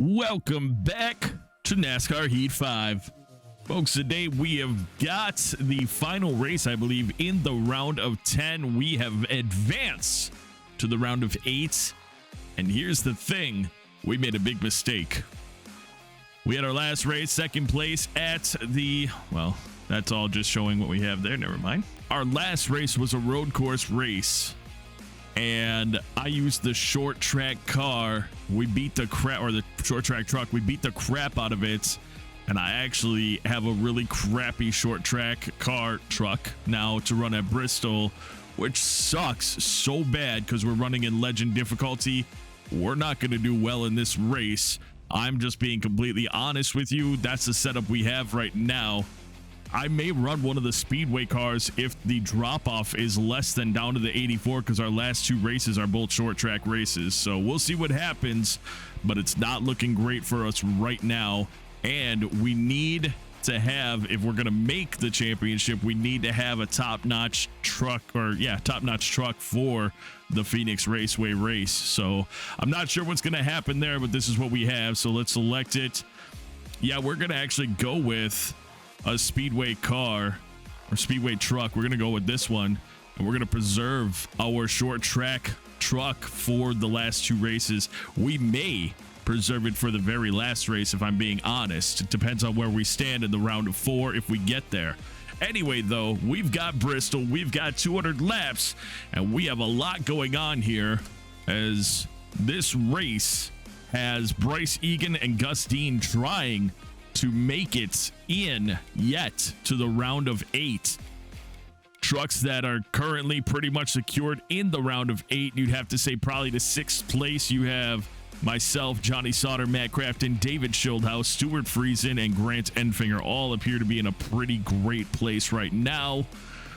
Welcome back to NASCAR Heat 5. Folks, today we have got the final race, I believe, in the round of 10. We have advanced to the round of 8. And here's the thing. We made a big mistake. We had our last race, second place at the, well, that's all just showing what we have there. Never mind. Our last race was a road course race. And I used the short track car. We beat the crap, or the short track truck. We beat the crap out of it. And I actually have a really crappy short track truck now to run at Bristol, which sucks so bad because we're running in legend difficulty. We're not going to do well in this race. I'm just being completely honest with you. That's the setup we have right now. I may run one of the speedway cars if the drop-off is less than down to the 84, because our last two races are both short track races. So we'll see what happens, but it's not looking great for us right now. And we need to have, if we're going to make the championship, we need to have a top-notch truck, or top-notch truck for the Phoenix Raceway race. So I'm not sure what's going to happen there, but this is what we have. So let's select it. Yeah, we're going to actually go with a speedway car or speedway truck. We're going to go with this one, and we're going to preserve our short track truck for the last two races. We may preserve it for the very last race, if I'm being honest. It depends on where we stand in the round of 4 if we get there. Anyway, though, we've got Bristol, we've got 200 laps, and we have a lot going on here, as this race has Bryce Egan and Gus Dean trying to make it in yet to the round of 8. Trucks that are currently pretty much secured in the round of 8. You'd have to say probably to 6th place. You have myself, Johnny Sauter, Matt Crafton, David Schildhaus, Stuart Friesen, and Grant Enfinger all appear to be in a pretty great place right now.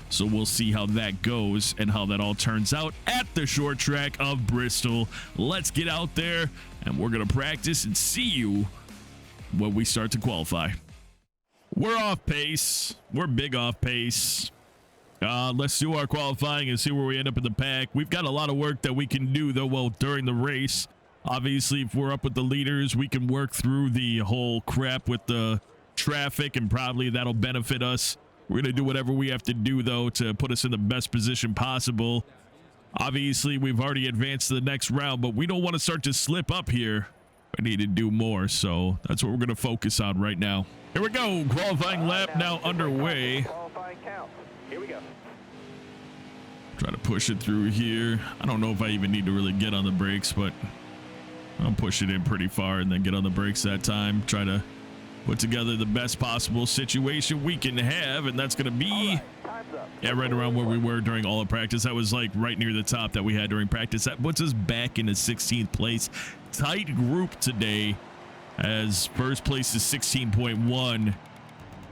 So we'll see how that goes and how that all turns out at the short track of Bristol. Let's get out there, and we're going to practice and see you when we start to qualify. We're off pace. We're big off pace. Let's do our qualifying and see where we end up in the pack. We've got a lot of work that we can do, though, well, during the race. Obviously, if we're up with the leaders, we can work through the whole crap with the traffic, and probably that'll benefit us. We're going to do whatever we have to do, though, to put us in the best position possible. Obviously, we've already advanced to the next round, but we don't want to start to slip up here. I need to do more, so that's what we're going to focus on right now. Here we go. Qualifying lap now underway. Qualifying count. Here we go. Try to push it through here. I don't know if I even need to really get on the brakes, but I'll push it in pretty far and then get on the brakes that time. Try to put together the best possible situation we can have, and that's going to be right around where we were during all of practice. That was like right near the top that we had during practice. That puts us back in the 16th place. Tight group today, as first place is 16.1,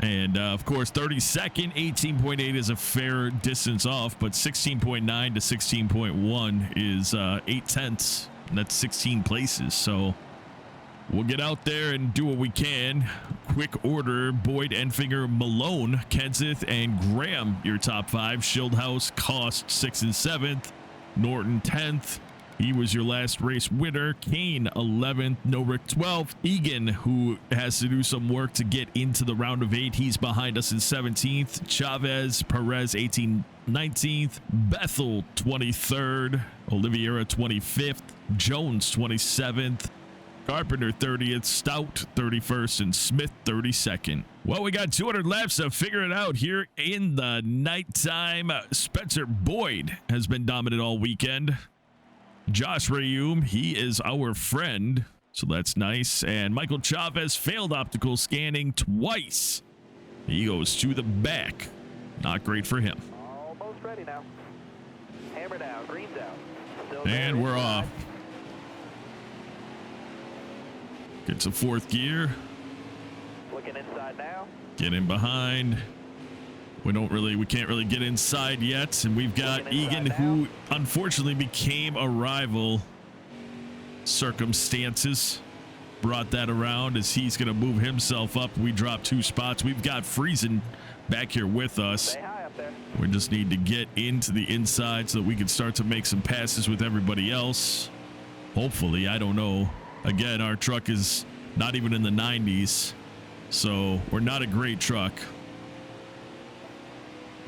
and of course 32nd 18.8 is a fair distance off, but 16.9 to 16.1 is 8/10, and that's 16 places. So we'll get out there and do what we can. Quick order: Boyd, Enfinger, Malone, Kenseth, and Graham, your top 5. Schildhaus, Cost 6th and 7th. Norton 10th. He was your last race winner. Kane 11th. Novick 12th. Egan, who has to do some work to get into the round of 8. He's behind us in 17th. Chavez, Perez 18th, 19th. Bethel 23rd. Oliveira 25th. Jones 27th. Carpenter 30th, Stout 31st, and Smith 32nd. Well, we got 200 laps to figure it out here in the nighttime. Spencer Boyd has been dominant all weekend. Josh Rayum, he is our friend, so that's nice. And Michael Chavez failed optical scanning twice. He goes to the back. Not great for him. Almost ready now. Hammer down, green's out. Still and we're off. Gets a 4th gear. Looking inside now. Get in behind. We can't really get inside yet, and we've got Egan, who unfortunately became a rival. Circumstances brought that around, as he's going to move himself up. We dropped 2 spots. We've got Friesen back here with us. Stay high up there. We just need to get into the inside so that we can start to make some passes with everybody else. Hopefully, I don't know. Again, our truck is not even in the 90s, so we're not a great truck.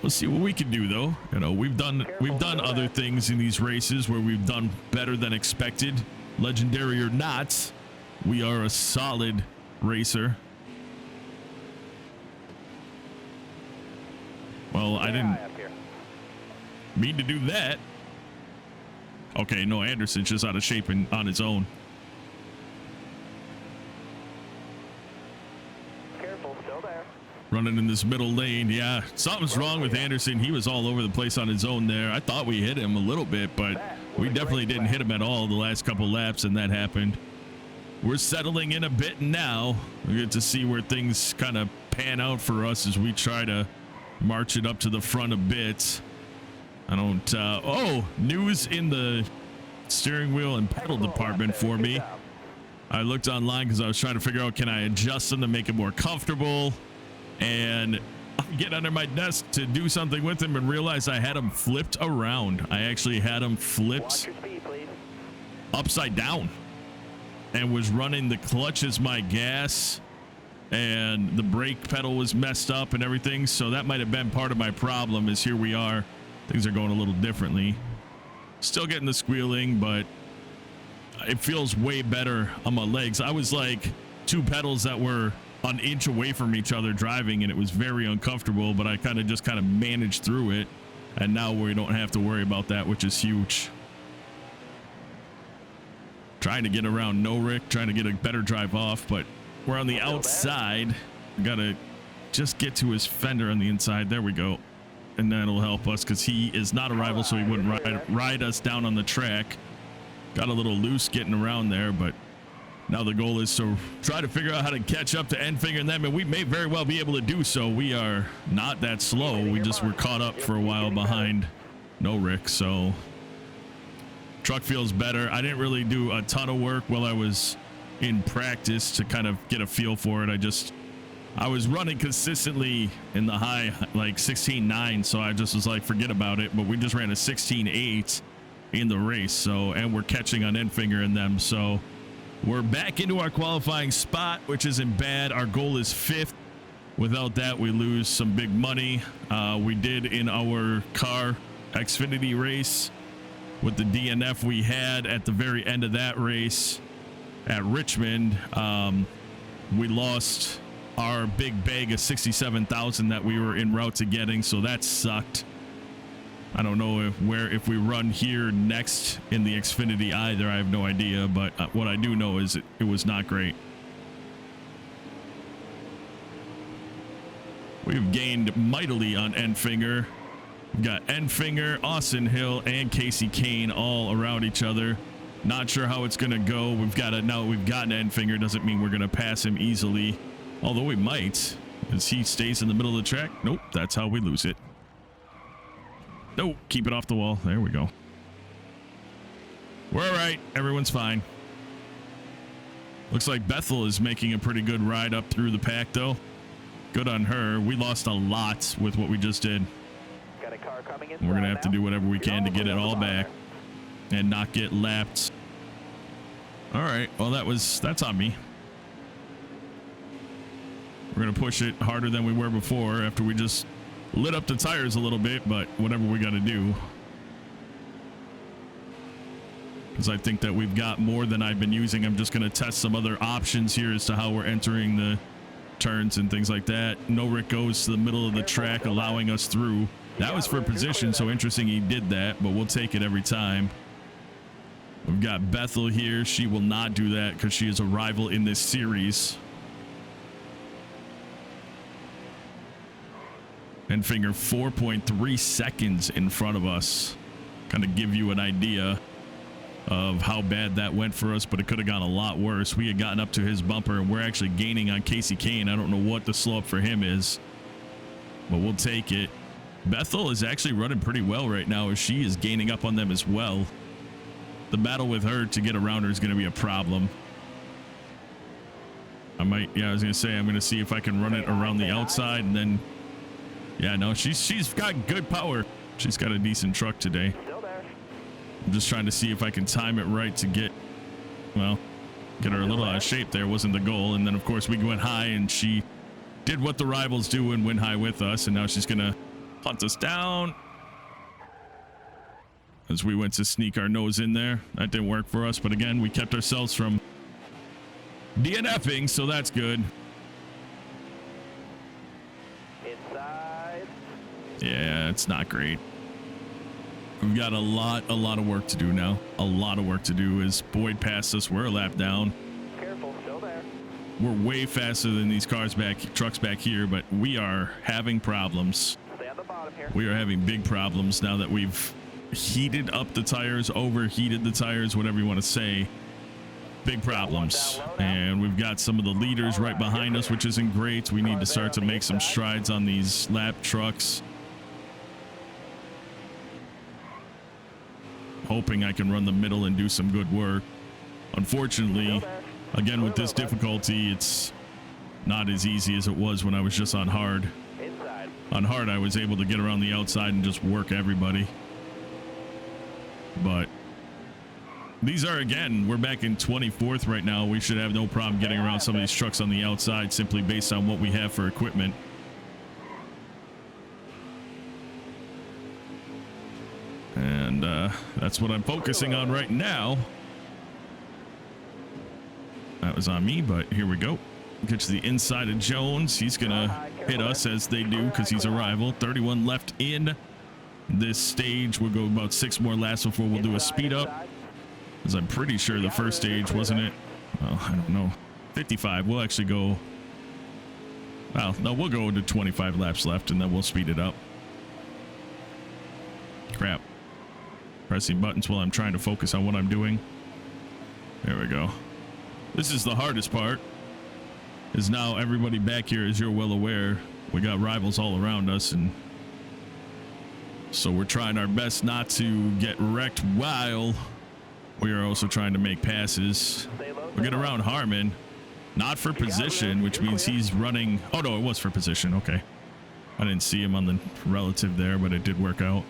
Let's see what we can do, though. You know, we've done other things in these races where we've done better than expected. Legendary or not, we are a solid racer. Well, I didn't mean to do that. Okay, no, Anderson's just out of shape and on his own. Careful, still there. Running in this middle lane. Yeah, something's wrong with Anderson. He was all over the place on his own there. I thought we hit him a little bit, but we definitely didn't hit him at all the last couple laps, and that happened. We're settling in a bit now. We get to see where things kind of pan out for us as we try to march it up to the front a bit. I don't, oh, news in the steering wheel and pedal department for me. I looked online because I was trying to figure out, can I adjust them to make it more comfortable? And I get under my desk to do something with them and realize I had them flipped around. I actually had them flipped upside down and was running the clutch as my gas, and the brake pedal was messed up and everything. So that might have been part of my problem. Is here we are. Things are going a little differently. Still getting the squealing, but it feels way better on my legs. I was like two pedals that were an inch away from each other driving, and it was very uncomfortable, but I kind of managed through it, and now we don't have to worry about that, which is huge. Trying to get around Rick, trying to get a better drive off, but we're on the outside. Gotta just get to his fender on the inside. There we go. And that'll help us because he is not a rival, so he wouldn't ride us down on the track. Got a little loose getting around there, but now the goal is to try to figure out how to catch up to Enfinger and them, and we may very well be able to do so. We are not that slow. We just were caught up for a while behind Rick, so truck feels better. I didn't really do a ton of work while I was in practice to kind of get a feel for it. I was running consistently in the high, like 16.9, so I just was like, forget about it. But we just ran a 16.8 in the race, so, and we're catching on Enfinger and them, so we're back into our qualifying spot, which isn't bad. Our goal is 5th. Without that, we lose some big money. We did in our car Xfinity race with the DNF we had at the very end of that race at Richmond. We lost our big bag of 67,000 that we were en route to getting, so that sucked. I don't know if we run here next in the Xfinity either. I have no idea, but what I do know is it was not great. We've gained mightily on Enfinger. We've got Enfinger, Austin Hill, and Casey Kane all around each other. Not sure how it's going to go. Now that we've gotten Enfinger, doesn't mean we're going to pass him easily. Although we might, as he stays in the middle of the track. Nope, that's how we lose it. Nope, keep it off the wall. There we go. We're all right. Everyone's fine. Looks like Bethel is making a pretty good ride up through the pack, though. Good on her. We lost a lot with what we just did. Got a car coming in. We're going to have to do whatever we can to get it all back and not get lapped. All right. Well, that's on me. We're going to push it harder than we were before after we just lit up the tires a little bit, but whatever we got to do. Because I think that we've got more than I've been using. I'm just going to test some other options here as to how we're entering the turns and things like that. Rick goes to the middle of the track, allowing us through. That was for position, so interesting he did that, but we'll take it every time. We've got Bethel here. She will not do that because she is a rival in this series. Enfinger 4.3 seconds in front of us. Kind of give you an idea of how bad that went for us, but it could have gone a lot worse. We had gotten up to his bumper, and we're actually gaining on Casey Kane. I don't know what the slow up for him is, but we'll take it. Bethel is actually running pretty well right now as she is gaining up on them as well. The battle with her to get around her is going to be a problem. I was going to say, I'm going to see if I can run it around the outside, and then yeah, no, she's got good power. She's got a decent truck today. Still there. I'm just trying to see if I can time it right to get, well, get her a little out of shape there. Wasn't the goal. And then, of course, we went high, and she did what the rivals do and went high with us. And now she's going to hunt us down. As we went to sneak our nose in there. That didn't work for us. But again, we kept ourselves from DNFing, so that's good. Inside. Yeah, it's not great. We've got a lot of work to do now. A lot of work to do. As Boyd passed us, we're a lap down. Careful, still there. We're way faster than these trucks back here, but we are having problems. Stay on the bottom here. We are having big problems now that we've heated up the tires, overheated the tires, whatever you want to say. Big problems. And we've got some of the leaders right behind us, which isn't great. We need to start to make some strides on these lap trucks. Hoping I can run the middle and do some good work. Unfortunately, again, with this difficulty, it's not as easy as it was when I was just on hard. On hard, I was able to get around the outside and just work everybody. But these are, again, we're back in 24th right now. We should have no problem getting around some of these trucks on the outside simply based on what we have for equipment. And that's what I'm focusing on right now. That was on me, but here we go. Get to the inside of Jones. He's going to hit us as they do because he's a rival. 31 left in this stage. We'll go about 6 more laps before we'll do a speed up. Because I'm pretty sure the first stage, wasn't it? Well, I don't know. 55. We'll actually go. Well, no, we'll go to 25 laps left and then we'll speed it up. Crap. Pressing buttons while I'm trying to focus on what I'm doing. There we go. This is the hardest part. Is now everybody back here, as you're well aware, we got rivals all around us, and so we're trying our best not to get wrecked while we are also trying to make passes. We'll get around Harmon, not for position, which means he's running. Oh no, it was for position. Okay, I didn't see him on the relative there, but it did work out.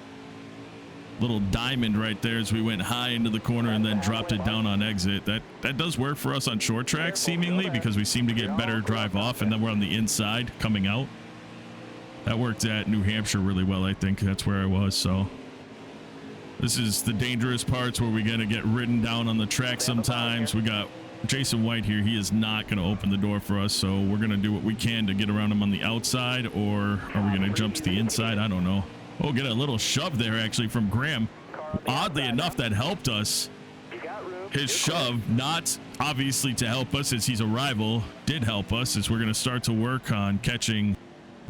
Little diamond right there as we went high into the corner and then dropped it down on exit. That does work for us on short tracks seemingly, because we seem to get better drive off and then we're on the inside coming out. That worked at New Hampshire really well. I think that's where I was. So this is the dangerous parts where we're going to get ridden down on the track sometimes. We got Jason White here. He is not going to open the door for us, so we're going to do what we can to get around him on the outside, or are we going to jump to the inside? I don't know. Oh, get a little shove there actually from Graham. Oddly enough, that helped us. His shove, not obviously to help us as he's a rival, did help us as we're going to start to work on catching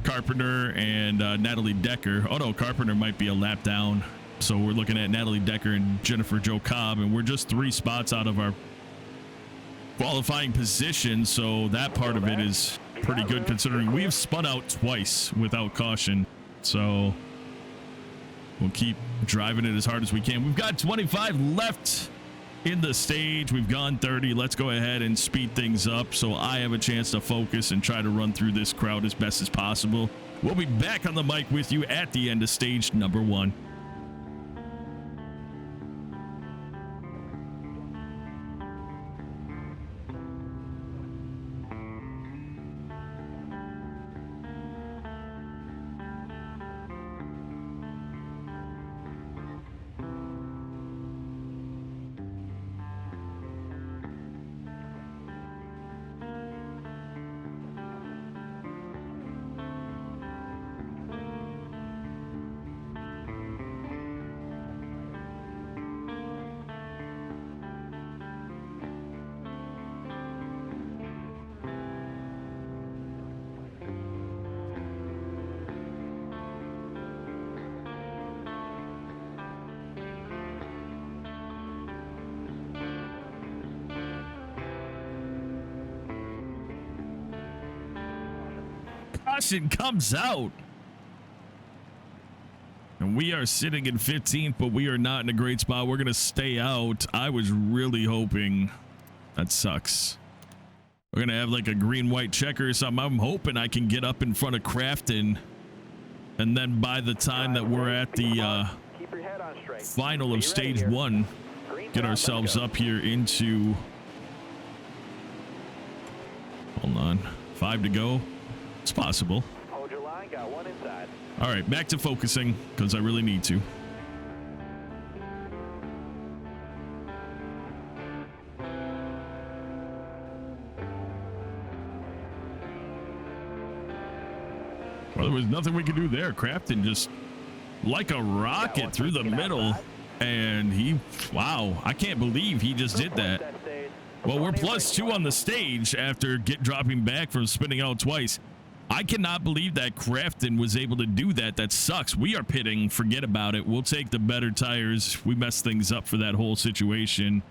Carpenter and Natalie Decker. Oh no, Carpenter might be a lap down. So we're looking at Natalie Decker and Jennifer Jo Cobb, and we're just 3 spots out of our qualifying position. So that part of it is pretty good considering we have spun out twice without caution. So we'll keep driving it as hard as we can. We've got 25 left in the stage. We've gone 30. Let's go ahead and speed things up so I have a chance to focus and try to run through this crowd as best as possible. We'll be back on the mic with you at the end of stage number 1. Caution comes out. And we are sitting in 15th, but we are not in a great spot. We're going to stay out. I was really hoping. That sucks. We're going to have like a green-white checker or something. I'm hoping I can get up in front of Crafton. And then by the time that we're at the final of stage 1, get ourselves up here into Hold on. 5 to go. It's possible. Hold your line, got one inside. All right, back to focusing because I really need to. Well, there was nothing we could do there. Crafton just like a rocket through the middle. And he, wow, I can't believe he just did that. Well, we're +2 on the stage after dropping back from spinning out twice. I cannot believe that Crafton was able to do that. That sucks. We are pitting. Forget about it. We'll take the better tires. We messed things up for that whole situation.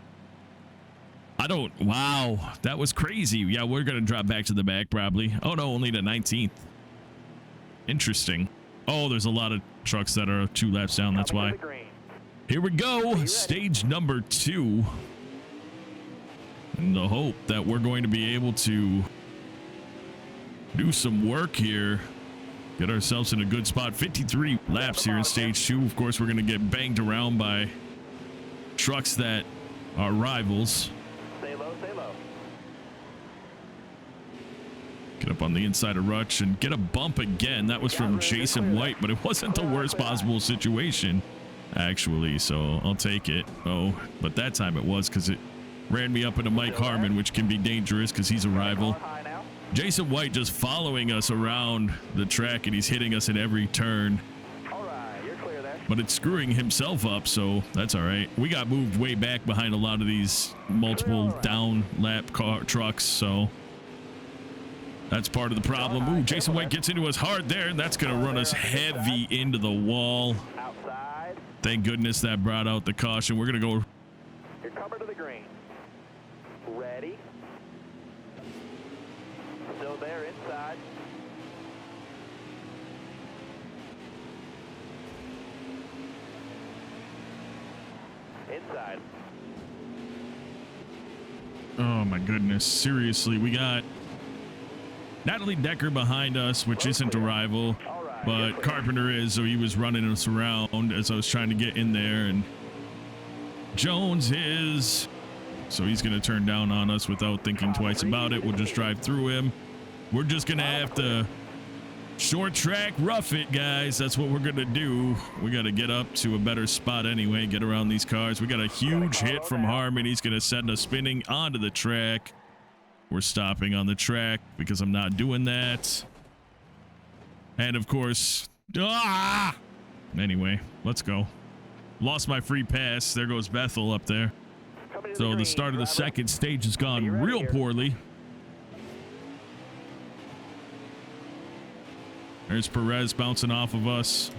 Wow, that was crazy. Yeah, we're going to drop back to the back probably. Oh, no, only the 19th. Interesting. Oh, there's a lot of trucks that are 2 laps down. That's why. Here we go. Stage number 2. In the hope that we're going to be able to do some work here. Get ourselves in a good spot. 53 laps here in stage 2. Of course, we're going to get banged around by trucks that are rivals. Stay low, stay low. Get up on the inside of Rutch and get a bump again. That was from Jason White, but it wasn't the worst possible situation, actually, so I'll take it. Oh, but that time it was because it ran me up into Mike Harmon, which can be dangerous because he's a rival. Jason White just following us around the track, and he's hitting us at every turn. All right, you're clear there. But it's screwing himself up, so that's all right. We got moved way back behind a lot of these multiple down lap trucks, so that's part of the problem. Ooh, Jason White gets into us hard there, and that's going to run us heavy into the wall. Outside. Thank goodness that brought out the caution. We're going to go. You're covered to the green. Ready. Still there inside. Inside. Oh, my goodness. Seriously, we got Natalie Decker behind us, which isn't a rival, but Carpenter is, so he was running us around as I was trying to get in there, and Jones is, so he's going to turn down on us without thinking twice about it. We'll just drive through him. We're just going to have to short track rough it, guys. That's what we're going to do. We got to get up to a better spot anyway, get around these cars. We got a huge hit from Harmon. He's going to send us spinning onto the track. We're stopping on the track because I'm not doing that. And of course, anyway, let's go. Lost my free pass. There goes Bethel up there. So the start of the second stage has gone real poorly. There's Perez bouncing off of us.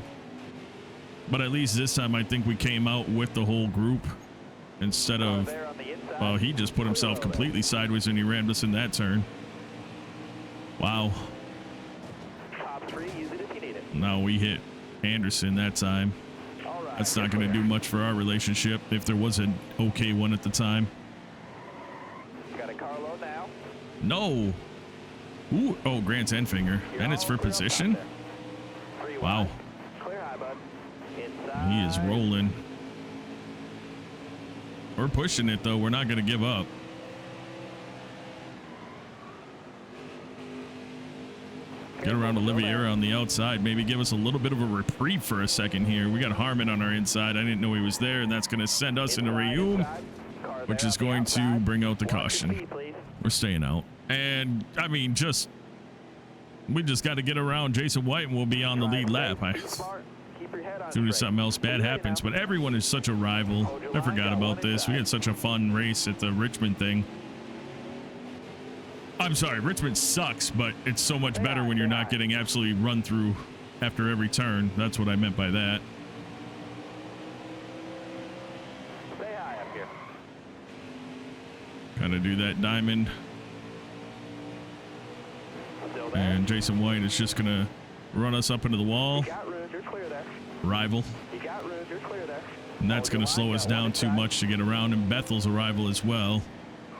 But at least this time I think we came out with the whole group instead of, well, he just put himself completely sideways and he rammed us in that turn. Wow. Now we hit Anderson that time. That's not going to do much for our relationship if there was an okay one at the time. Got a Carlo now. No. Ooh, oh, Grant's end finger. And it's for position. Wow. Clear high, bud. Inside. He is rolling. We're pushing it, though. We're not going to give up. Get around Oliviera on the outside. Maybe give us a little bit of a reprieve for a second here. We got Harmon on our inside. I didn't know he was there, and that's going to send us into Reum, which is going to bring out the caution. We're staying out. And, I mean, we just got to get around Jason White, and we'll be on the lead lap. As soon as something else bad happens. But everyone is such a rival. I forgot about this. We had such a fun race at the Richmond thing. I'm sorry, Richmond sucks, but it's so much better when you're not getting absolutely run through after every turn. That's what I meant by that. Stay high up here. Kind of do that diamond. And Jason White is just going to run us up into the wall. Rival. And that's going to slow us down too much to get around. And Bethel's a rival as well.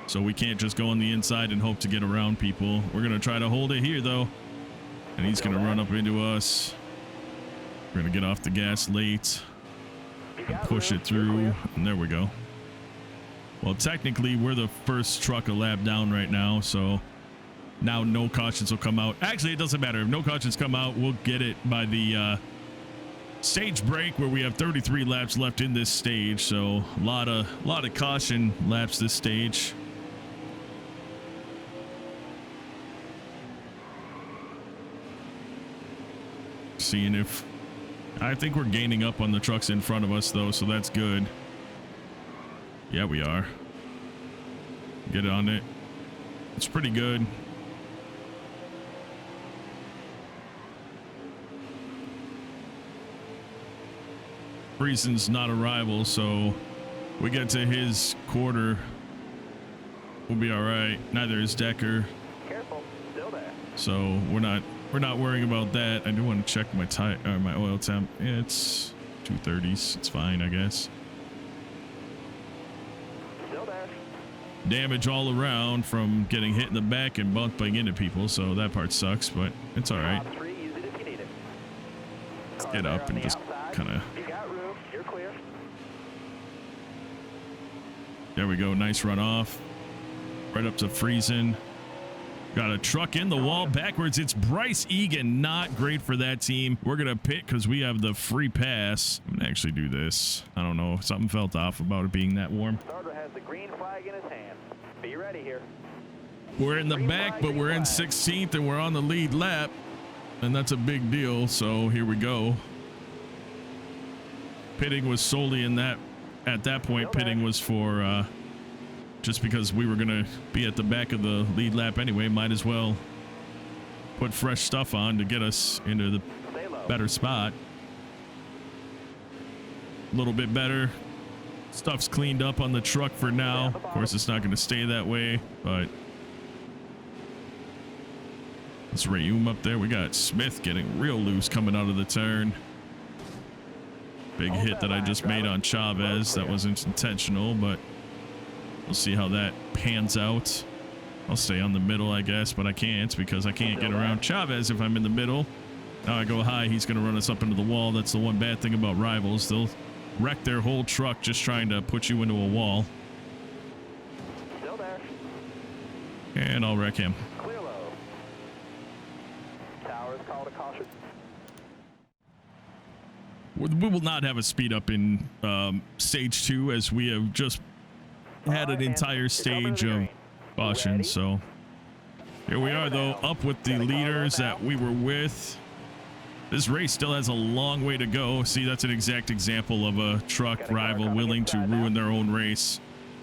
So we can't just go on the inside and hope to get around people. We're going to try to hold it here, though. And he's going to run up into us. We're going to get off the gas late and push it through. And there we go. Well, technically, we're the first truck a lap down right now. So Now no cautions will come out. Actually, it doesn't matter. If no cautions come out, we'll get it by the stage break, where we have 33 laps left in this stage. So a lot of caution laps this stage. Seeing if I think we're gaining up on the trucks in front of us though, so that's good. Yeah, we are. Get on it. It's pretty good. Reason's not a rival, so we get to his quarter, we'll be all right. Neither is Decker. Careful, still there. So we're not worrying about that. I do want to check my my oil temp. Yeah, it's 230s. It's fine, I guess. Still there. Damage all around from getting hit in the back and bumping into people, so that part sucks, but it's all right. Top 3, use it if you need it. Let's get up and just kind of. You got room. You're clear. There we go. Nice run off. Right up to freezing. Got a truck in the wall backwards. It's Bryce Egan. Not great for that team. We're going to pit because we have the free pass. I'm going to actually do this. I don't know. Something felt off about it being that warm. Starter has the green flag in his hand. Be ready here. We're in the back, but we're in 16th and we're on the lead lap. And that's a big deal. So here we go. Pitting was solely in that. At that point, pitting was for just because we were going to be at the back of the lead lap anyway. Might as well put fresh stuff on to get us into the better spot. A little bit better. Stuff's cleaned up on the truck for now. Of course, it's not going to stay that way, but let's resume up there. We got Smith getting real loose coming out of the turn. Big hit that I just made on Chavez. That wasn't intentional, but we'll see how that pans out. I'll stay on the middle, I guess, but I can't because I can't get around Chavez if I'm in the middle. Now I go high, he's going to run us up into the wall. That's the one bad thing about rivals. They'll wreck their whole truck just trying to put you into a wall. Still there. And I'll wreck him. Clear low. Tower is called a caution. We will not have a speed up in stage 2 as we have just had an entire stage of caution. So here we are though, up with the leaders that we were with. This race still has a long way to go. See, that's an exact example of a truck rival willing to ruin their own race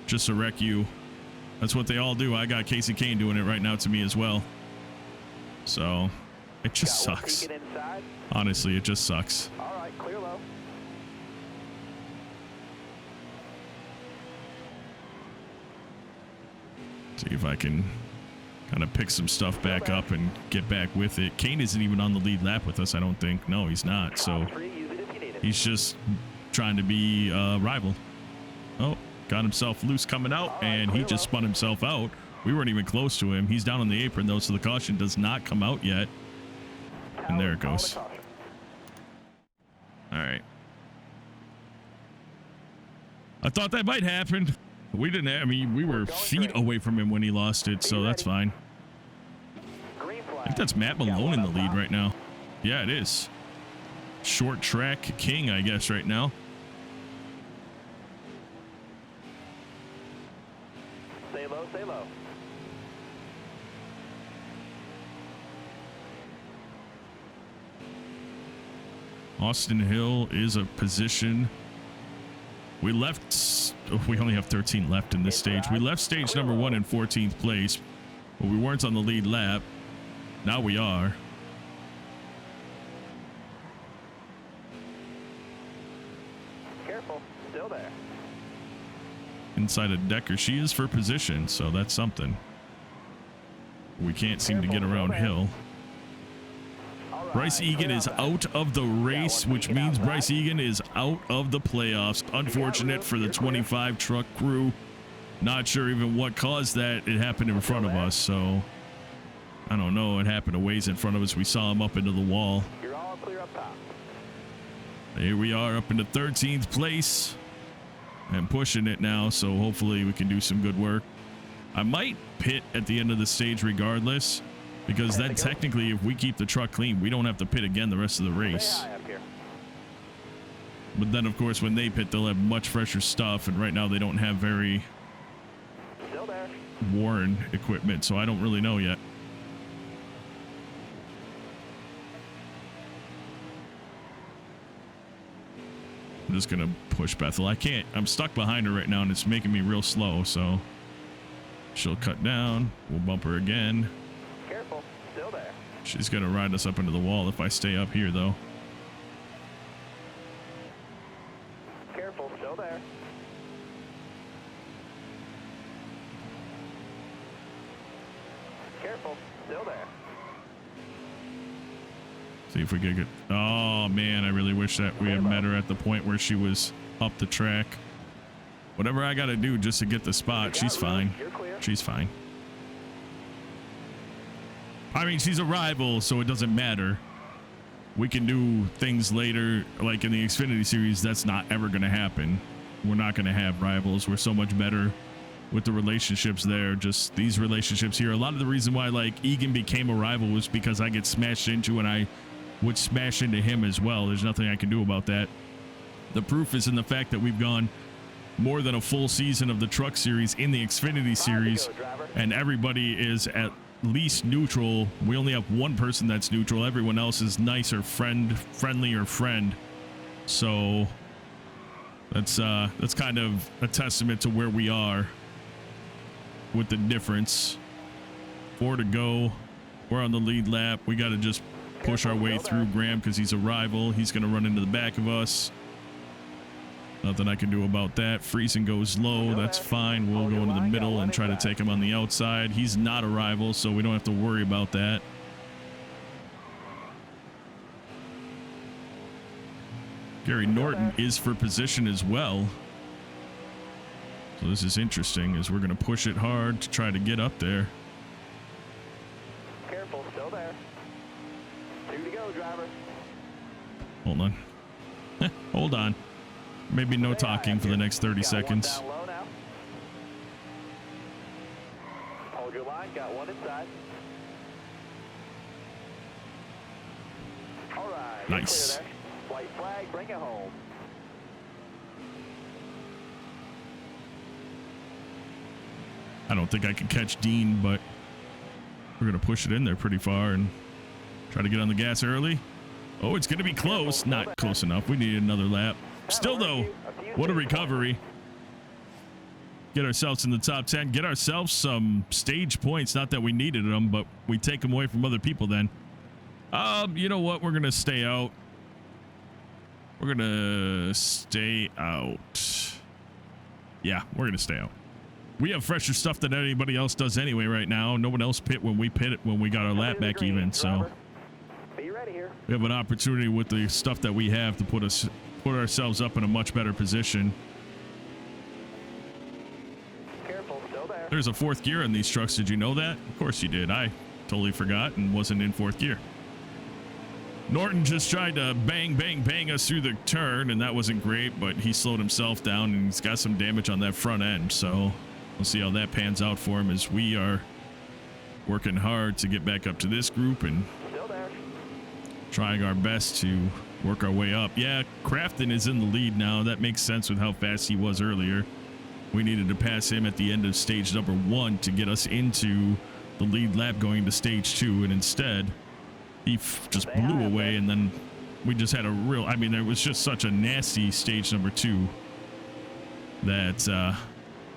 just to wreck you. That's what they all do. I got Casey Kane doing it right now to me as well. So it just sucks. Honestly, it just sucks. All right, clear low. See if I can kind of pick some stuff back up and get back with it. Kane isn't even on the lead lap with us, I don't think. No, he's not. So he's just trying to be a rival. Oh, got himself loose coming out, and he just spun himself out. We weren't even close to him. He's down on the apron, though, so the caution does not come out yet. And there it goes. All right. I thought that might happen. We didn't. I mean, we were feet away from him when he lost it, so that's fine. I think that's Matt Malone in the lead right now. Yeah, it is. Short track king, I guess, right now. Stay low, stay low. Austin Hill is a position. We left. We only have 13 left in this stage. We left stage number 1 in 14th place, but we weren't on the lead lap. Now we are. Careful, still there. Inside of Decker, she is for position, so that's something. We can't seem to get around Hill. Bryce Egan is out of the race, which means Bryce Egan is out of the playoffs. Unfortunate for the 25 truck crew. Not sure even what caused that. It happened in front of us, so I don't know. It happened a ways in front of us. We saw him up into the wall. You're all clear up top. Here we are up into 13th place and pushing it now, so hopefully we can do some good work. I might pit at the end of the stage regardless. because then technically if we keep the truck clean, we don't have to pit again the rest of the race. Stay high up here. But then of course when they pit, they'll have much fresher stuff, and right now they don't have very Still there. worn equipment, so I don't really know yet. I'm just gonna push Bethel. I can't, I'm stuck behind her right now and it's making me real slow, so she'll cut down. We'll bump her again. Careful. Still there. She's gonna ride us up into the wall if I stay up here though. Careful. Still there. Careful. Still there. See if we get good. Oh man, I really wish that we had met her at the point where she was up the track. Whatever I gotta do just to get the spot, she's fine. You're clear. She's fine. I mean, she's a rival, so it doesn't matter. We can do things later, like in the Xfinity series, that's not ever gonna happen. We're not gonna have rivals. We're so much better with the relationships there. Just these relationships here. A lot of the reason why like Egan became a rival was because I get smashed into and I would smash into him as well. There's nothing I can do about that. The proof is in the fact that we've gone more than a full season of the Truck Series in the Xfinity series, and everybody is at least neutral. We only have one person that's neutral. Everyone else is nice or friendly or friend. So that's kind of a testament to where we are with the difference. 4 to go. We're on the lead lap. We got to just push our way through Graham because he's a rival. He's going to run into the back of us. Nothing I can do about that. Friesen goes low. That's fine. We'll go into the middle and try to take him on the outside. He's not a rival, so we don't have to worry about that. Gary Norton is for position as well. So this is interesting as we're going to push it hard to try to get up there. Careful. Still there. 2 to go, driver. Hold on. Hold on. Maybe no talking for the next 30 seconds. Down low now. Hold your line. Got one inside. All right. Nice. Clear there. White flag. Bring it home. I don't think I can catch Dean, but we're going to push it in there pretty far and try to get on the gas early. Oh, it's going to be close. Not close enough. We need another lap. Still, though, what a recovery. Get ourselves in the top 10. Get ourselves some stage points. Not that we needed them, but we take them away from other people then. You know what? We're going to stay out. We're going to stay out. Yeah, we're going to stay out. We have fresher stuff than anybody else does anyway right now. No one else pit when we got our lap back even, so Be ready here. we have an opportunity with the stuff that we have to put ourselves up in a much better position. Careful. Still there. There's a 4th gear in these trucks. Did you know that? Of course you did. I totally forgot and wasn't in 4th gear. Norton just tried to bang us through the turn, and that wasn't great, but he slowed himself down and he's got some damage on that front end, so we'll see how that pans out for him as we are working hard to get back up to this group and Still there. trying our best to work our way up. Yeah, Crafton is in the lead now. That makes sense with how fast he was earlier. We needed to pass him at the end of stage number 1 to get us into the lead lap going to stage 2, and instead he just blew away, and then we just had a real, I mean, there was just such a nasty stage number 2 that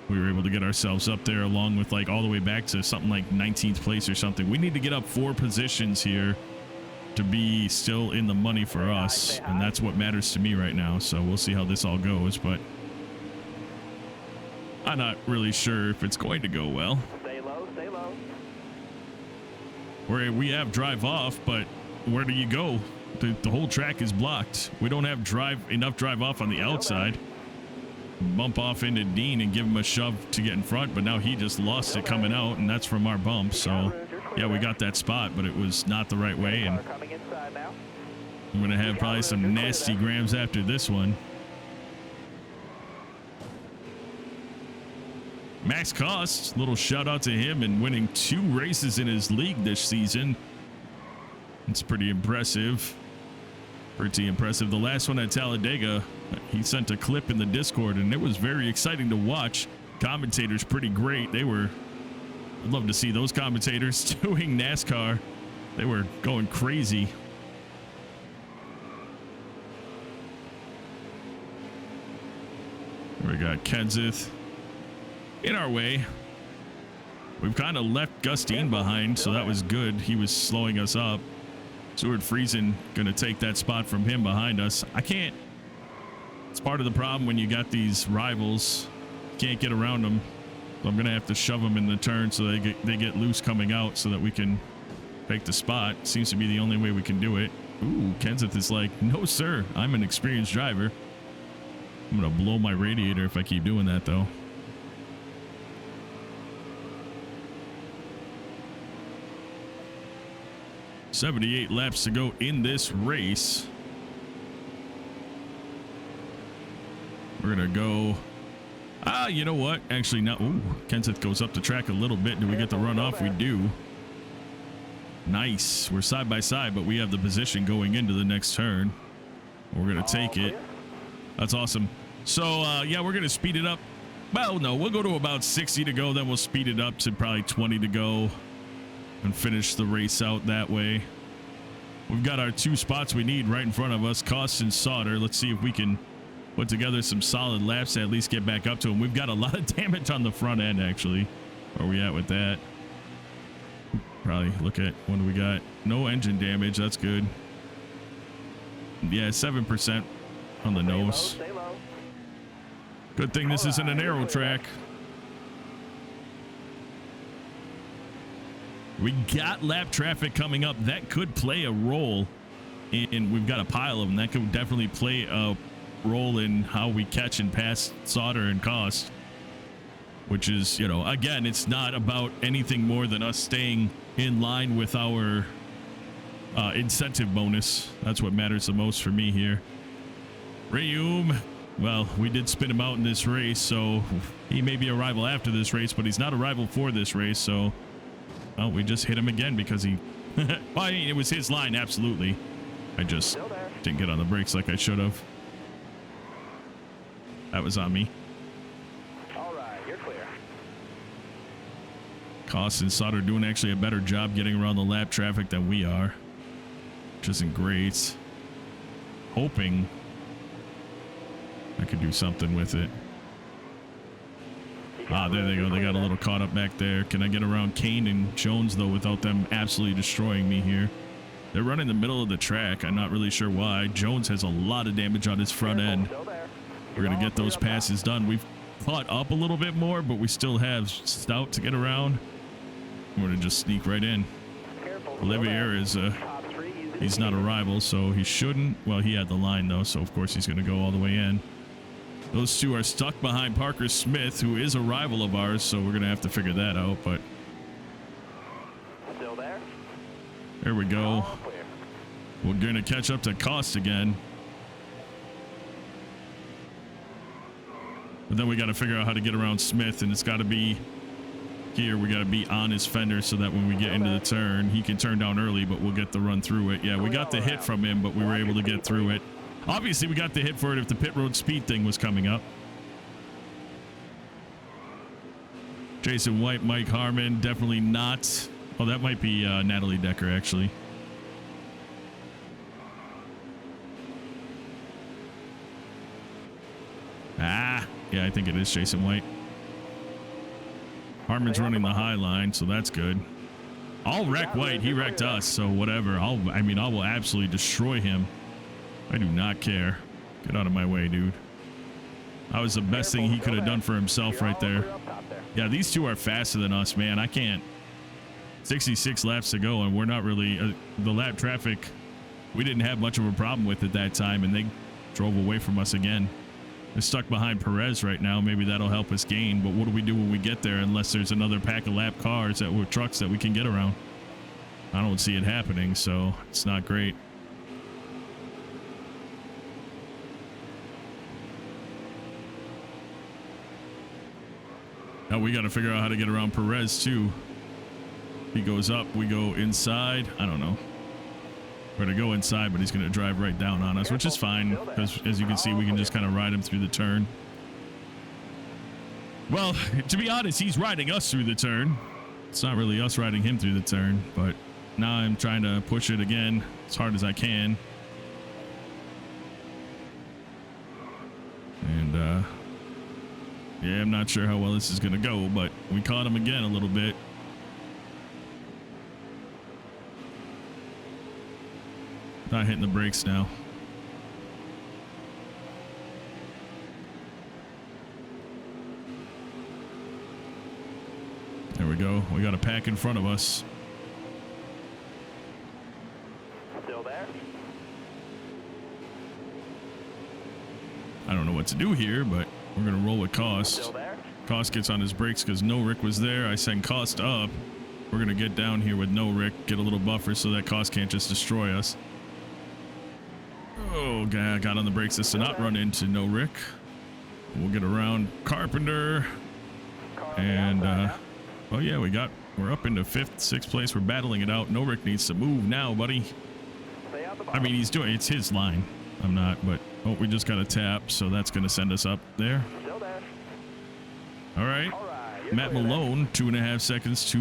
we were able to get ourselves up there along with like all the way back to something like 19th place or something. We need to get up 4 positions here to be still in the money for us, and that's what matters to me right now. So we'll see how this all goes, but I'm not really sure if it's going to go well. Stay low. Stay low. We have drive off, but where do you go? The whole track is blocked. We don't have enough drive off on the outside. Bump off into Dean and give him a shove to get in front, but now he just lost it coming out, and that's from our bump. So yeah, we got that spot, but it was not the right way, and Coming inside now. I'm gonna have probably some nasty grams after this one. Max Cost, little shout out to him and winning 2 races in his league this season. It's pretty impressive. Pretty impressive. The last one at Talladega, he sent a clip in the Discord and it was very exciting to watch. Commentators pretty great. I'd love to see those commentators doing NASCAR. They were going crazy. We got Kenseth in our way. We've kind of left Gustine behind, so that was good. He was slowing us up. Stuart Friesen going to take that spot from him behind us. I can't. It's part of the problem when you got these rivals. Can't get around them. So I'm going to have to shove them in the turn so they get loose coming out so that we can take the spot. Seems to be the only way we can do it. Ooh, Kenseth is like, no, sir. I'm an experienced driver. I'm going to blow my radiator if I keep doing that, though. $78 laps to go in this race. We're going to go. You know what? Actually, no. Ooh, Kenseth goes up the track a little bit. Do we get the run off? We do. Nice. We're side by side, but we have the position going into the next turn. We're going to take it. That's awesome. So, yeah, we're going to speed it up. Well, no, we'll go to about 60 to go. Then we'll speed it up to probably 20 to go and finish the race out that way. We've got our 2 spots we need right in front of us, Cost and Sauter. Let's see if we can put together some solid laps to at least get back up to him. We've got a lot of damage on the front end, actually. Where are we at with that? Probably look at what do we got. No engine damage. That's good. Yeah, 7% on the nose. Good thing this isn't an aero track. We got lap traffic coming up. That could play a role in, we've got a pile of them. That could definitely play a role in how we catch and pass Sauter and Cost. Which is, you know, again, it's not about anything more than us staying in line with our incentive bonus. That's what matters the most for me here. Rayum. Well, we did spin him out in this race, so he may be a rival after this race, but he's not a rival for this race, so well, we just hit him again because he well, I mean, it was his line, absolutely. I just didn't get on the brakes like I should have. That was on me. All right, you're clear. Cost and Sauter doing actually a better job getting around the lap traffic than we are, which isn't great. Hoping I could do something with it. Ah, there they go. They got a little caught up back there. Can I get around Kane and Jones, though, without them absolutely destroying me here? They're running the middle of the track. I'm not really sure why. Jones has a lot of damage on his front end. We're going to get those passes done. We've caught up a little bit more, but we still have Stout to get around. We're going to just sneak right in. Olivier is he's not a rival, so he shouldn't. Well, he had the line, though, so of course he's going to go all the way in. Those two are stuck behind Parker Smith, who is a rival of ours, so we're going to have to figure that out, but Still there? There we go. All clear. We're going to catch up to Cost again. But then we got to figure out how to get around Smith, and it's got to be here. We got to be on his fender so that when we get into the turn, he can turn down early, but we'll get the run through it. Yeah, we got the hit from him, but we were able to get through it. Obviously, we got the hit for it if the pit road speed thing was coming up. Jason White, Mike Harmon, definitely not. Oh, that might be Natalie Decker, actually. Ah, yeah, I think it is Jason White. Harmon's running the high line, so that's good. I'll wreck White. He wrecked us, so whatever. I will absolutely destroy him. I do not care. Get out of my way, dude. That was the best thing he could have done for himself right there. Yeah, these two are faster than us, man. I can't. 66 laps to go, and we're not really... the lap traffic, we didn't have much of a problem with at that time, and they drove away from us again. They're stuck behind Perez right now. Maybe that'll help us gain, but what do we do when we get there unless there's another pack of lap cars or trucks that we can get around? I don't see it happening, so it's not great. Now we got to figure out how to get around Perez too. He goes up, we go inside. I don't know. We're going to go inside, but he's going to drive right down on us, which is fine because as you can see, we can just kind of ride him through the turn. Well, to be honest, he's riding us through the turn. It's not really us riding him through the turn, but now I'm trying to push it again as hard as I can. And, yeah, I'm not sure how well this is going to go, but we caught him again a little bit. Not hitting the brakes now. There we go. We got a pack in front of us. Still there? I don't know what to do here, but we're going to roll with Cost. Still there? Cost gets on his brakes because no Rick was there. I send Cost up. We're going to get down here with no Rick, get a little buffer so that Cost can't just destroy us. Oh, God, got on the brakes just to not run into no Rick. We'll get around Carpenter. And, oh, yeah, we're up into 5th, 6th place. We're battling it out. No Rick needs to move now, buddy. I mean, it's his line. I'm not, but, oh, we just got a tap, so that's going to send us up there. Still there. All right. Matt Malone, 2.5 seconds,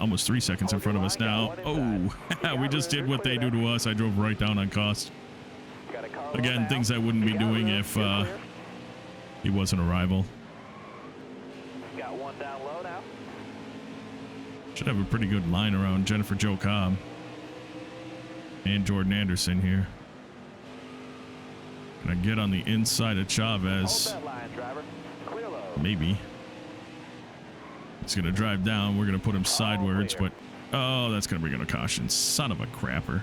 almost 3 seconds in front of us now. Oh, we just did what they do to us. I drove right down on Cost. Again, things I wouldn't be doing if he wasn't a rival. Got one down low now. Should have a pretty good line around Jennifer Jo Cobb and Jordan Anderson here. Can I get on the inside of Chavez? Hold that line, driver. Clear low. Maybe. He's going to drive down. We're going to put him sideways, but oh, that's going to bring in a caution. Son of a crapper.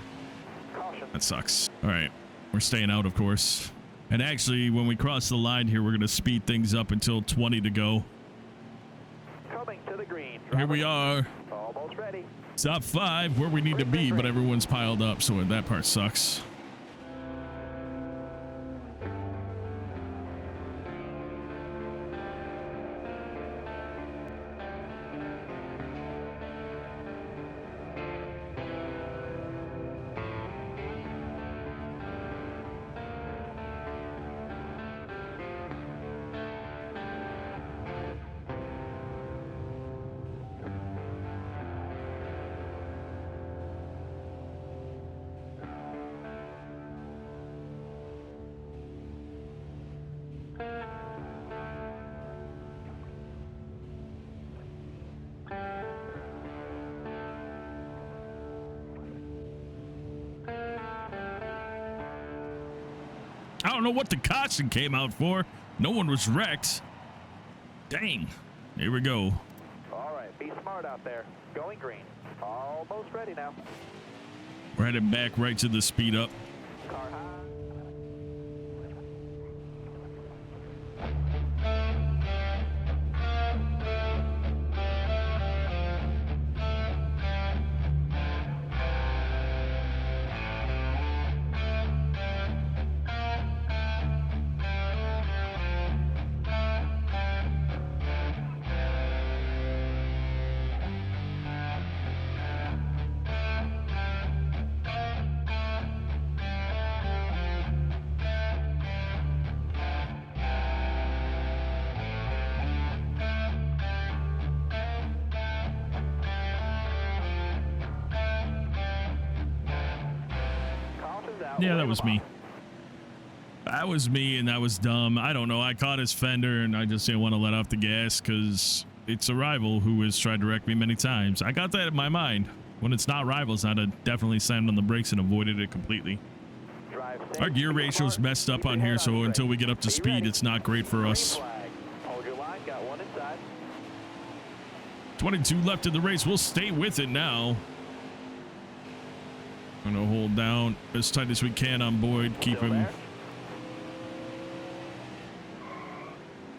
Caution. That sucks. All right. We're staying out, of course. And actually, when we cross the line here, we're going to speed things up until 20 to go. Coming to the green. Here we are. Almost ready. Top 5 where we need to be, but everyone's piled up, so that part sucks. I don't know what the caution came out for. No one was wrecked. Dang. Here we go. All right, be smart out there. Going green. Almost ready now. We're headed back right to the speed up. Car high. Yeah, that was me. That was me, and that was dumb. I don't know. I caught his fender, and I just didn't want to let off the gas because it's a rival who has tried to wreck me many times. I got that in my mind. When it's not rivals, I'd have definitely slammed on the brakes and avoided it completely. Our gear ratio's messed up on here, so until we get up to speed, it's not great for us. Hold your line. Got one inside. 22 left in the race. We'll stay with it now. I'm going to hold down as tight as we can on Boyd. Keep him.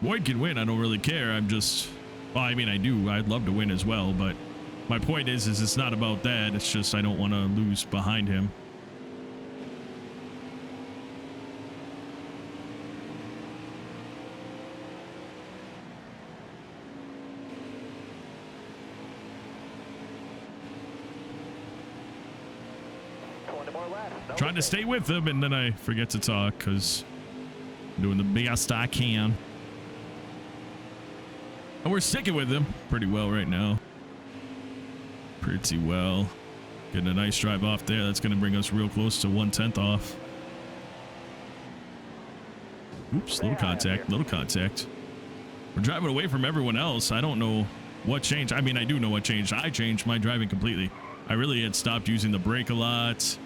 Boyd can win. I don't really care. I'm just, well, I mean, I do. I'd love to win as well, but my point is it's not about that. It's just I don't want to lose behind him. more left. Double Trying to take. stay with them, and then I forget to talk because I'm doing the best I can. And we're sticking with them pretty well right now. Pretty well. Getting a nice drive off there. That's going to bring us real close to 1/10 off. Oops, little contact, little contact. We're driving away from everyone else. I don't know what changed. I mean, I do know what changed. I changed my driving completely. I really had stopped using the brake a lot.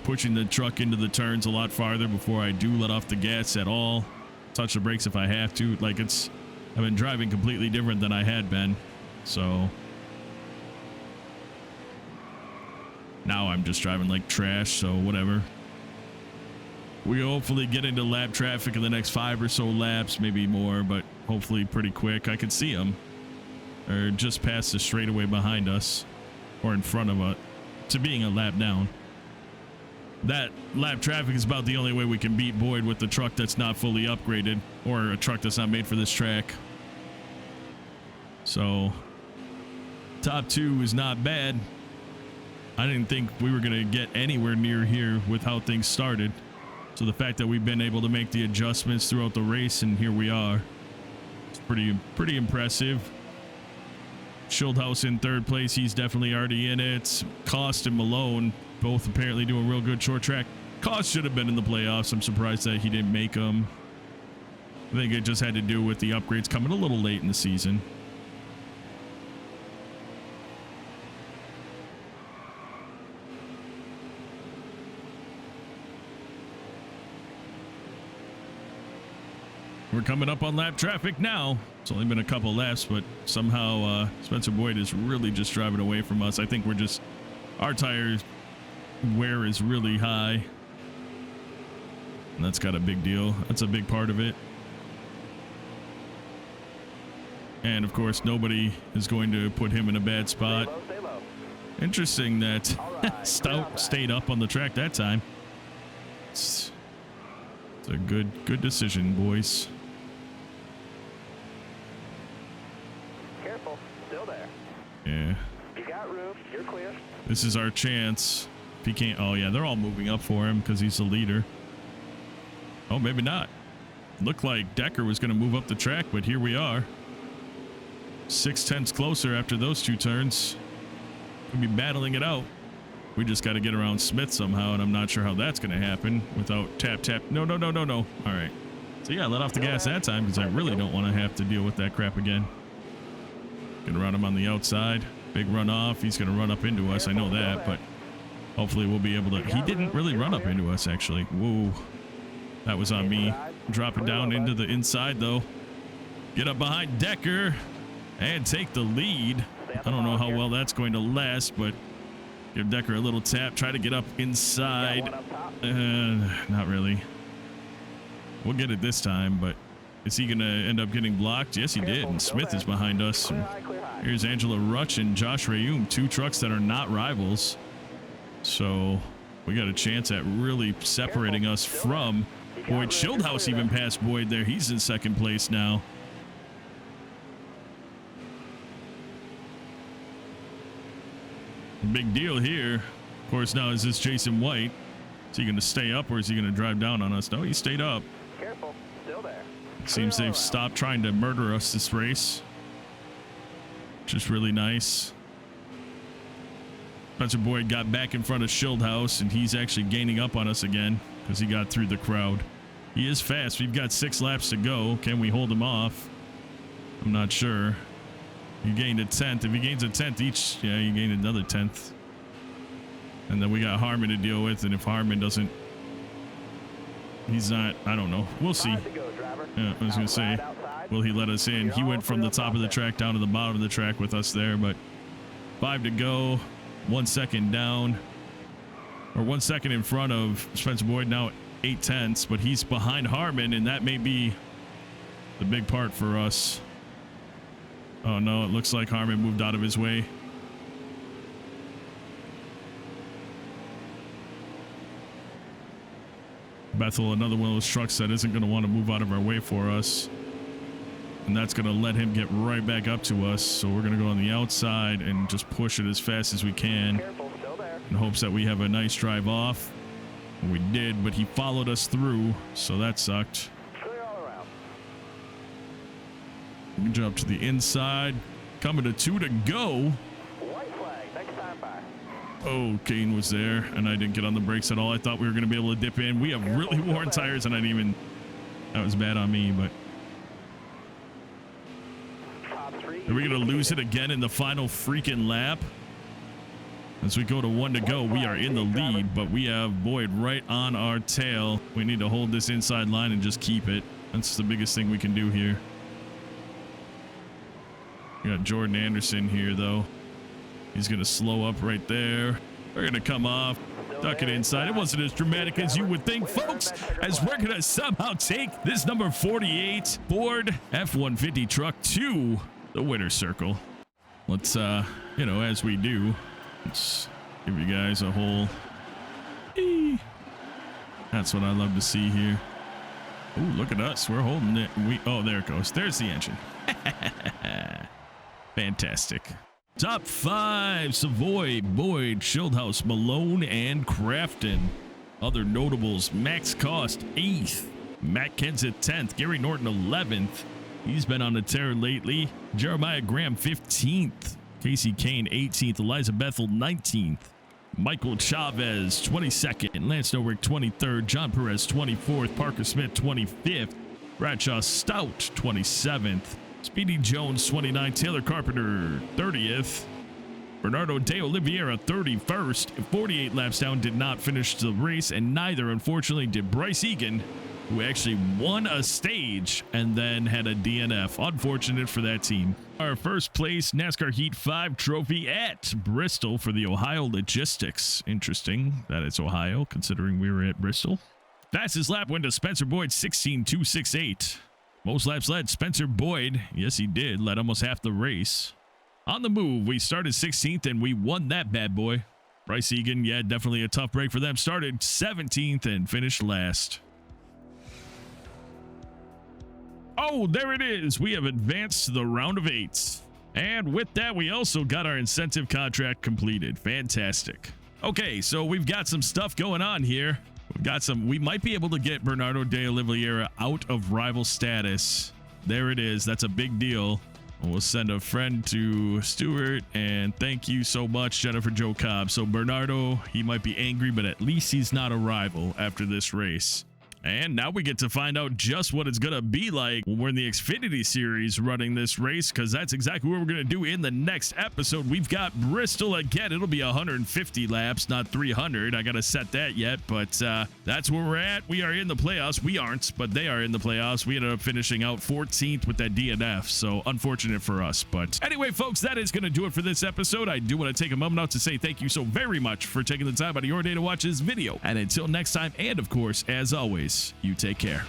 Pushing the truck into the turns a lot farther before I do let off the gas at all. Touch the brakes if I have to. Like, I've been driving completely different than I had been. So now I'm just driving like trash, so whatever. We hopefully get into lap traffic in the next 5 or so laps, maybe more, but hopefully pretty quick. I could see them. Or just past the straightaway behind us, or in front of us, to being a lap down. That lap traffic is about the only way we can beat Boyd with the truck that's not fully upgraded, or a truck that's not made for this track. So top 2 is not bad. I didn't think we were going to get anywhere near here with how things started. So the fact that we've been able to make the adjustments throughout the race, and here we are, it's pretty impressive. Schildhaus in 3rd place. He's definitely already in it. Cost and Malone both apparently doing real good short track. Cost should have been in the playoffs. I'm surprised that he didn't make them. I think it just had to do with the upgrades coming a little late in the season. We're coming up on lap traffic now. It's only been a couple laps, but somehow Spencer Boyd is really just driving away from us. I think our tire wear is really high. And that's got a big deal. That's a big part of it. And of course, nobody is going to put him in a bad spot. Stay low. Interesting that right, Stout stayed up on the track that time. It's a good decision, boys. Careful. Still there. Yeah. You got room. You're clear. This is our chance. If he can't, oh yeah, they're all moving up for him because he's the leader. Oh, maybe not. Looked like Decker was going to move up the track, but here we are. 6/10 closer after those 2 turns. We'll be battling it out. We just got to get around Smith somehow, and I'm not sure how that's going to happen without tap. No. All right. So yeah, let off the gas that time because I really don't want to have to deal with that crap again. Gonna run him on the outside. Big run off. He's going to run up into us. I know that, but hopefully we'll be able to. He didn't really run up into us, actually. Whoa. That was on me. Drop it down into the inside, though. Get up behind Decker and take the lead. I don't know how well that's going to last, but give Decker a little tap. Try to get up inside. Not really. We'll get it this time, but is he going to end up getting blocked? Yes, he did. And Smith is behind us. And here's Angela Rutch and Josh Rayum, 2 trucks that are not rivals. So we got a chance at really separating us from Boyd. Schildhaus even passed Boyd there. He's in 2nd place now. Big deal here. Of course, now is this Jason White? Is he going to stay up or is he going to drive down on us? No, he stayed up. Careful. Still there. Seems they've stopped trying to murder us this race, which is really nice. Spencer Boyd got back in front of Schildhaus, and he's actually gaining up on us again because he got through the crowd. He is fast. We've got 6 laps to go. Can we hold him off? I'm not sure. He gained a 10th. If he gains a 10th each, yeah, he gained another 10th. And then we got Harmon to deal with, and if Harmon doesn't, he's not, I don't know. We'll see. Yeah, I was going to say, will he let us in? He went from the top of the track down to the bottom of the track with us there, but 5 to go, 1 second down, or 1 second in front of Spencer Boyd, now 8/10, but he's behind Harmon, and that may be the big part for us. Oh no, it looks like Harmon moved out of his way. Bethel, another one of those trucks that isn't going to want to move out of our way for us. And that's going to let him get right back up to us. So we're going to go on the outside and just push it as fast as we can. in hopes that we have a nice drive off. We did, but he followed us through, so that sucked. Clear all around. We can jump to the inside. Coming to 2 to go. White flag, next time by. Oh, Kane was there, and I didn't get on the brakes at all. I thought we were going to be able to dip in. We have really worn tires, and I didn't even... That was bad on me, but... Top 3. Are we going to lose it again in the final freaking lap? As we go to 1 to go, we are in the lead, but we have Boyd right on our tail. We need to hold this inside line and just keep it. That's the biggest thing we can do here. We got Jordan Anderson here, though. He's going to slow up right there. We're going to come off, duck it inside. It wasn't as dramatic as you would think, folks, as we're going to somehow take this number 48 Ford F-150 truck to the winner's circle. Let's, you know, as we do, let's give you guys a whole... That's what I love to see here. Ooh, look at us. We're holding it. Oh, there it goes. There's the engine. Fantastic. Top 5, Savoy, Boyd, Schildhouse, Malone, and Crafton. Other notables, Max Cost, 8th. Matt Kenseth, 10th. Gary Norton, 11th. He's been on a tear lately. Jeremiah Graham, 15th. Casey Kane, 18th. Eliza Bethel, 19th. Michael Chavez, 22nd. Lance Norwick, 23rd. John Perez, 24th. Parker Smith, 25th. Bradshaw Stout, 27th. Speedy Jones, 29th. Taylor Carpenter, 30th. Bernardo De Oliveira, 31st. 48 laps down, did not finish the race, and neither, unfortunately, did Bryce Egan, who actually won a stage and then had a DNF. Unfortunate for that team. Our first place NASCAR Heat 5 trophy at Bristol for the Ohio Logistics. Interesting that it's Ohio, considering we were at Bristol. Fastest lap went to Spencer Boyd, 16.268. Most laps led, Spencer Boyd. Yes, he did. Led almost half the race. On the move, we started 16th, and we won that bad boy. Bryce Egan, yeah, definitely a tough break for them. Started 17th and finished last. Oh, there it is. We have advanced to the round of 8. And with that, we also got our incentive contract completed. Fantastic. Okay, so we've got some stuff going on here. We've got some, we might be able to get Bernardo De Oliveira out of rival status. There it is. That's a big deal. We'll send a friend to Stuart, and thank you so much, Jennifer Jo Cobb. So Bernardo, he might be angry, but at least he's not a rival after this race. And now we get to find out just what it's going to be like when we're in the Xfinity Series running this race, because that's exactly what we're going to do in the next episode. We've got Bristol again. It'll be 150 laps, not 300. I got to set that yet, but that's where we're at. We are in the playoffs. We aren't, but they are in the playoffs. We ended up finishing out 14th with that DNF, so unfortunate for us. But anyway, folks, that is going to do it for this episode. I do want to take a moment out to say thank you so very much for taking the time out of your day to watch this video. And until next time, and of course, as always, you take care.